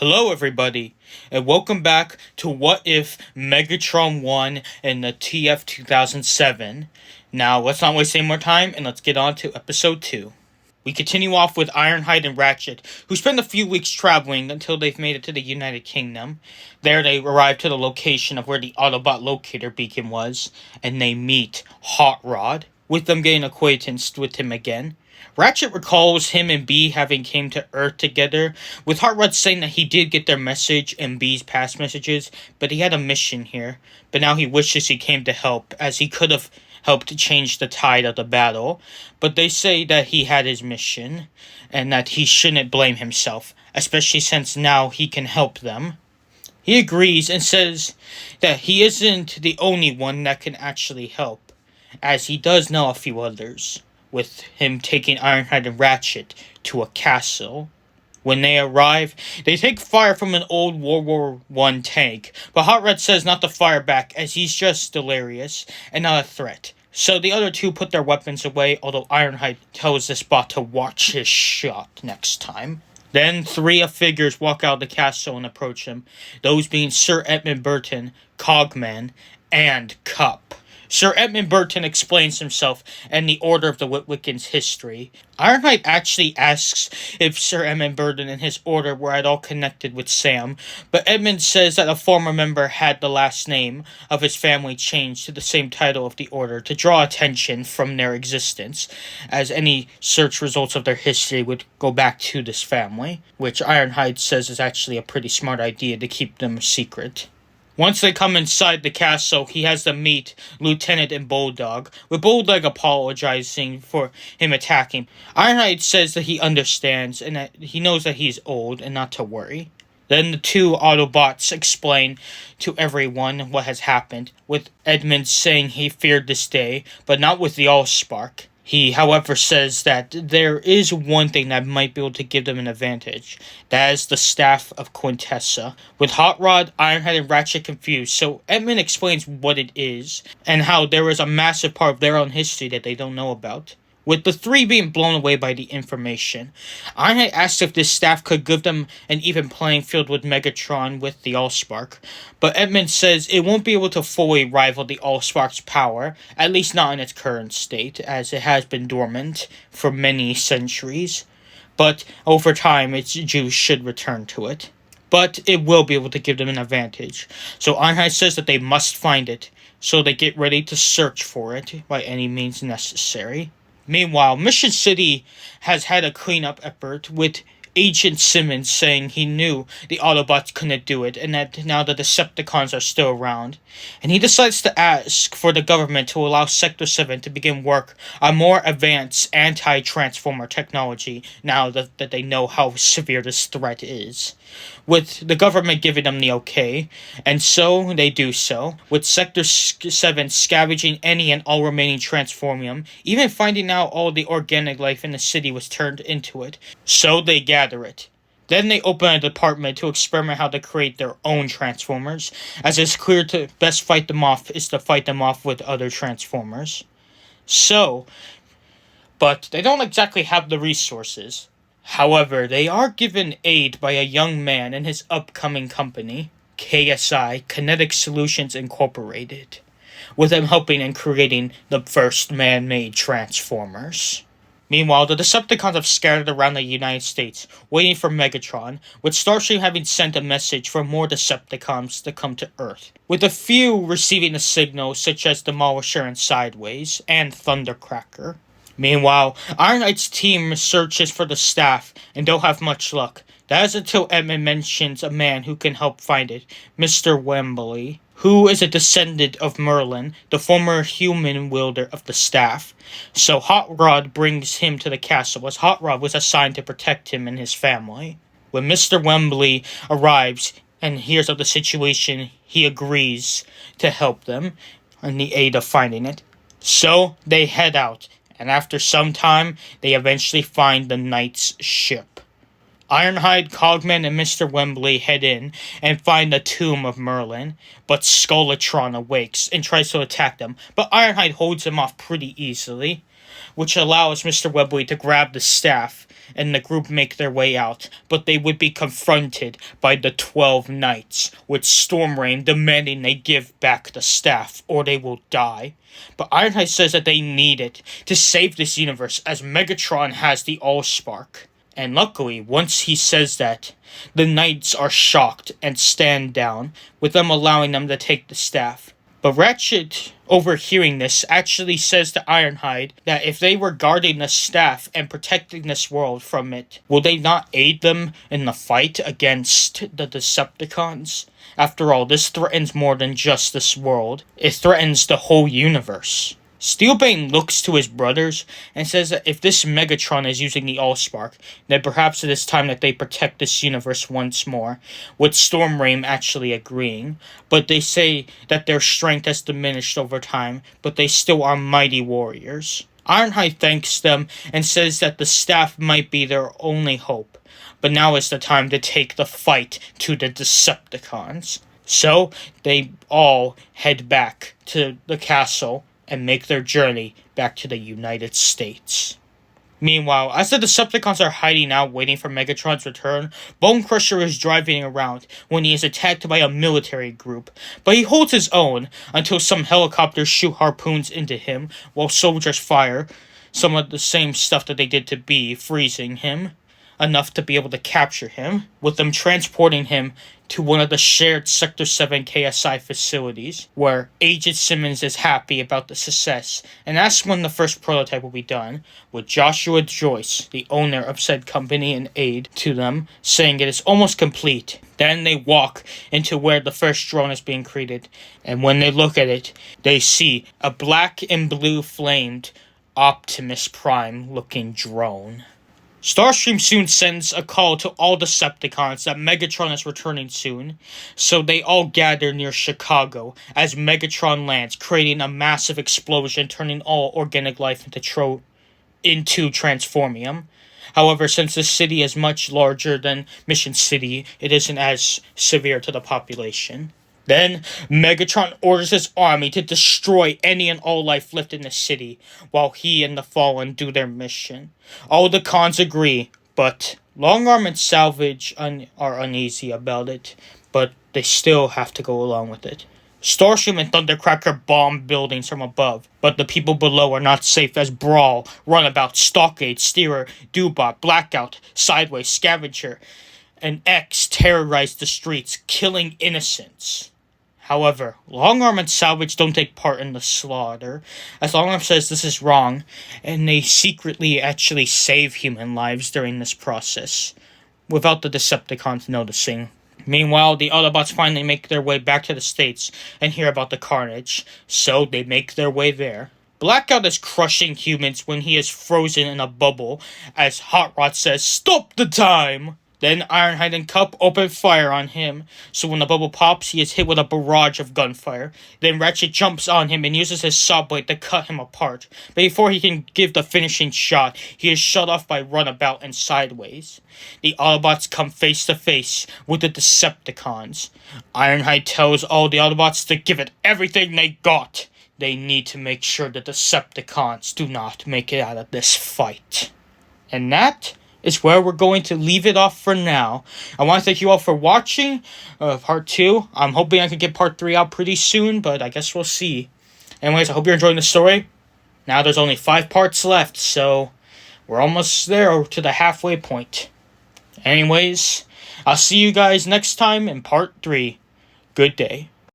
Hello, everybody, and welcome back to What If Megatron won in the TF 2007. Now, let's not waste any more time and let's get on to episode 2. We continue off with Ironhide and Ratchet, who spend a few weeks traveling until they've made it to the United Kingdom. There, they arrive to the location of where the Autobot locator beacon was, and they meet Hot Rod, with them getting acquainted with him again. Ratchet recalls him and Bee having came to Earth together, with Hot Rod saying that he did get their message and Bee's past messages, but he had a mission here. But now he wishes he came to help, as he could have helped change the tide of the battle. But they say that he had his mission, and that he shouldn't blame himself, especially since now he can help them. He agrees and says that he isn't the only one that can actually help, as he does know a few others, with him taking Ironhide and Ratchet to a castle. When they arrive, they take fire from an old World War I tank, but Hot Rod says not to fire back as he's just delirious and not a threat. So the other two put their weapons away, although Ironhide tells this bot to watch his shot next time. Then three figures walk out of the castle and approach him, those being Sir Edmund Burton, Cogman, and Cup. Sir Edmund Burton explains himself and the Order of the Witwicken's history. Ironhide actually asks if Sir Edmund Burton and his order were at all connected with Sam, but Edmund says that a former member had the last name of his family changed to the same title of the order to draw attention from their existence, as any search results of their history would go back to this family, which Ironhide says is actually a pretty smart idea to keep them a secret. Once they come inside the castle, he has them meet Lieutenant and Bulldog, with Bulldog apologizing for him attacking. Ironhide says that he understands and that he knows that he's old and not to worry. Then the two Autobots explain to everyone what has happened, with Edmund saying he feared this day, but not with the Allspark. He, however, says that there is one thing that might be able to give them an advantage. That is the Staff of Quintessa. With Hot Rod, Ironhide, and Ratchet confused, so Edmund explains what it is, and how there is a massive part of their own history that they don't know about. With the three being blown away by the information, Ironhide asks if this staff could give them an even playing field with Megatron with the Allspark, but Edmund says it won't be able to fully rival the Allspark's power, at least not in its current state, as it has been dormant for many centuries, but over time its juice should return to it. But it will be able to give them an advantage, so Ironhide says that they must find it, so they get ready to search for it by any means necessary. Meanwhile, Mission City has had a cleanup effort, with Agent Simmons saying he knew the Autobots couldn't do it, and that now the Decepticons are still around. And he decides to ask for the government to allow Sector 7 to begin work on more advanced anti-transformer technology, now that they know how severe this threat is. With the government giving them the okay, and so they do so, with Sector 7 scavenging any and all remaining transformium, even finding out all the organic life in the city was turned into it, so they gather it. Then they open a department to experiment how to create their own Transformers, as it's clear to best fight them off is to fight them off with other Transformers. But they don't exactly have the resources. However, they are given aid by a young man and his upcoming company, KSI, Kinetic Solutions Incorporated, with them helping in creating the first man-made Transformers. Meanwhile, the Decepticons have scattered around the United States, waiting for Megatron, with Starscream having sent a message for more Decepticons to come to Earth, with a few receiving a signal such as Demolisher and Sideways, and Thundercracker. Meanwhile, Ironhide's team searches for the staff and don't have much luck. That is until Edmund mentions a man who can help find it, Mr. Wembley, who is a descendant of Merlin, the former human wielder of the staff. So Hot Rod brings him to the castle, as Hot Rod was assigned to protect him and his family. When Mr. Wembley arrives and hears of the situation, he agrees to help them in the aid of finding it. So they head out, and after some time, they eventually find the Knight's ship. Ironhide, Cogman, and Mr. Wembley head in and find the tomb of Merlin, but Skullitron awakes and tries to attack them, but Ironhide holds him off pretty easily, which allows Mr. Wembley to grab the staff and the group make their way out, but they would be confronted by the 12 Knights, with Stormrain demanding they give back the staff or they will die. But Ironhide says that they need it to save this universe, as Megatron has the Allspark. And luckily, once he says that, the Knights are shocked and stand down, with them allowing them to take the staff. But Ratchet, overhearing this, actually says to Ironhide that if they were guarding the staff and protecting this world from it, will they not aid them in the fight against the Decepticons? After all, this threatens more than just this world. It threatens the whole universe. Steelbane looks to his brothers and says that if this Megatron is using the Allspark, then perhaps it is time that they protect this universe once more, with Stormrain actually agreeing. But they say that their strength has diminished over time, but they still are mighty warriors. Ironhide thanks them and says that the staff might be their only hope, but now is the time to take the fight to the Decepticons. So they all head back to the castle and make their journey back to the United States. Meanwhile, as the Decepticons are hiding out waiting for Megatron's return, Bone Crusher is driving around when he is attacked by a military group, but he holds his own until some helicopters shoot harpoons into him while soldiers fire some of the same stuff that they did to B, freezing him enough to be able to capture him, with them transporting him to one of the shared Sector 7 KSI facilities, where Agent Simmons is happy about the success and asks when the first prototype will be done, with Joshua Joyce, the owner of said company, and aide to them, saying it is almost complete. Then they walk into where the first drone is being created, and when they look at it, they see a black and blue flamed Optimus Prime looking drone. Starscream soon sends a call to all Decepticons that Megatron is returning soon, so they all gather near Chicago as Megatron lands, creating a massive explosion, turning all organic life into Transformium. However, since the city is much larger than Mission City, it isn't as severe to the population. Then, Megatron orders his army to destroy any and all life left in the city, while he and the Fallen do their mission. All the cons agree, but Longarm and Salvage are uneasy about it, but they still have to go along with it. Starscream and Thundercracker bomb buildings from above, but the people below are not safe as Brawl, Runabout, Stockade, Steerer, Doobot, Blackout, Sideways, Scavenger, and X terrorize the streets, killing innocents. However, Longarm and Salvage don't take part in the slaughter, as Longarm says this is wrong, and they secretly actually save human lives during this process, without the Decepticons noticing. Meanwhile, the Autobots finally make their way back to the States and hear about the carnage, so they make their way there. Blackout is crushing humans when he is frozen in a bubble, as Hot Rod says, "Stop the time!" Then Ironhide and Cup open fire on him, so when the bubble pops, he is hit with a barrage of gunfire. Then Ratchet jumps on him and uses his saw blade to cut him apart. But before he can give the finishing shot, he is shut off by Runabout and Sideways. The Autobots come face to face with the Decepticons. Ironhide tells all the Autobots to give it everything they got. They need to make sure the Decepticons do not make it out of this fight. And that is where we're going to leave it off for now. I want to thank you all for watching part 2. I'm hoping I can get part 3 out pretty soon, but I guess we'll see. Anyways, I hope you're enjoying the story. Now there's only 5 parts left, so we're almost there to the halfway point. Anyways, I'll see you guys next time in part 3. Good day.